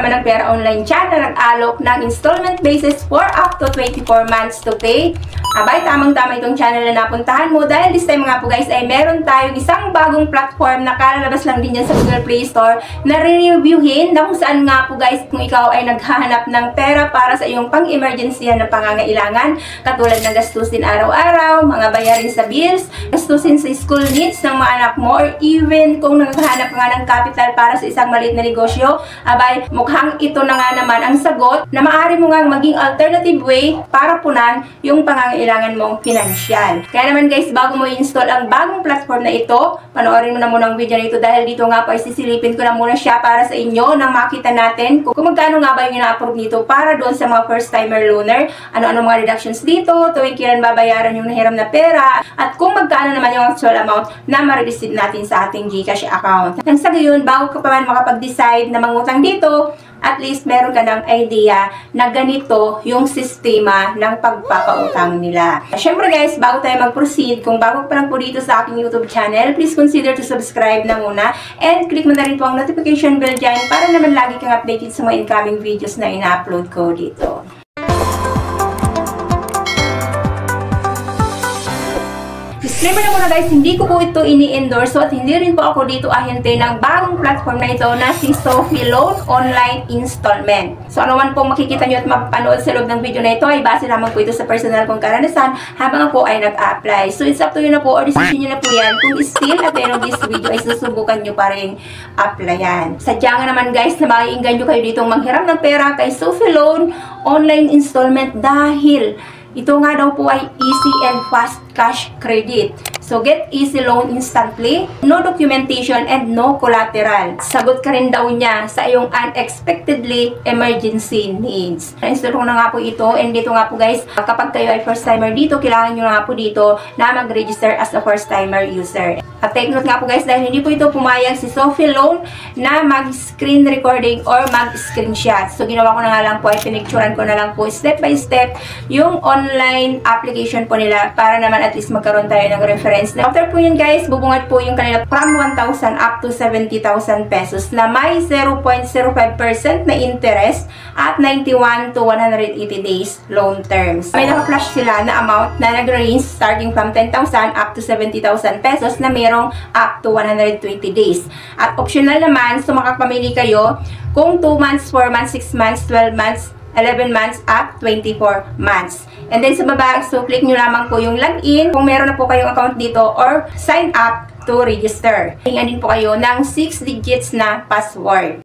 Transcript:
naman ng Pera Online Chat na nag-alok ng installment basis for up to 24 months to pay. Abay, tamang-tama itong channel na napuntahan mo dahil this time nga po guys ay meron tayong isang bagong platform na kalalabas lang din yan sa Google Play Store na re-reviewin na kung saan nga po guys kung ikaw ay naghahanap ng pera para sa iyong pang-emergency na pangangailangan katulad ng gastusin araw-araw, mga bayarin sa bills, gastusin sa school needs ng mga anak mo, or even kung naghahanap nga ng capital para sa isang maliit na negosyo, abay, mukhang ito na nga naman ang sagot na maaari mo nga maging alternative way para punan yung pangangailangan mong pinansyal. Kaya naman guys, bago mo i-install ang bagong platform na ito, panoorin mo na muna ang video na ito dahil dito nga po ay sisilipin ko na muna siya para sa inyo nang makita natin kung magkano nga ba yung ina-approve nito para doon sa mga first-timer loaner, ano-ano mga deductions dito, tuwing kailan babayaran yung nahiram na pera, at kung magkano naman yung actual amount na ma-receive natin sa ating GCash account. Nang sa gayon, bago ka pa man makapag-decide na mangutang dito, at least meron ka ng idea na ganito yung sistema ng pagpapautang nila. Siyempre guys, bago tayo mag-proceed, kung bago pa lang po dito sa aking YouTube channel, please consider to subscribe na muna and click mo na rin po ang notification bell dyan para naman lagi kang updated sa mga incoming videos na ina-upload ko dito. Disclaimer na muna guys, hindi ko po ito ini-endorse at hindi rin po ako dito ahente ng bagong platform na ito na si Sophie Loan Online Installment. So ano man pong makikita nyo at mapapanood sa loob ng video na ito ay base lamang po ito sa personal kong karanasan habang ako ay nag-apply. So it's up to you na po or decision nyo na po yan kung still at the end of this video ay susubukan nyo pa rin applyan. Sadya nga naman guys na maiinggan nyo kayo ditong manghiram ng pera kay Sophie Loan Online Installment dahil ito nga daw po ay easy and fast cash credit. So, get easy loan instantly, no documentation, and no collateral. Sagot ka rin daw niya sa iyong unexpectedly emergency needs. Na-install ko na nga po ito, and dito nga po guys, kapag kayo ay first timer dito, kailangan nyo nga po dito na mag-register as a first timer user. At take note nga po guys, dahil hindi po ito pumayag si Sophie Loan na mag-screen recording or mag-screenshot. So, ginawa ko na nga lang po ay pinicturean ko na lang po step by step yung online application po nila para naman at least magkaroon tayo ng reference. After po yun guys, bubungat po yung kanila from 1,000 up to 70,000 pesos na may 0.05% na interest at 91 to 180 days loan terms. May naka-flash sila na amount na nag-range starting from 10,000 up to 70,000 pesos na mayroong up to 120 days. At optional naman, so makapamili kayo kung 2 months, 4 months, 6 months, 12 months, 11 months up 24 months. And then sa baba, so click nyo lamang po yung login kung meron na po kayong account dito or sign up to register. Tingnan din po kayo ng 6 digits na password.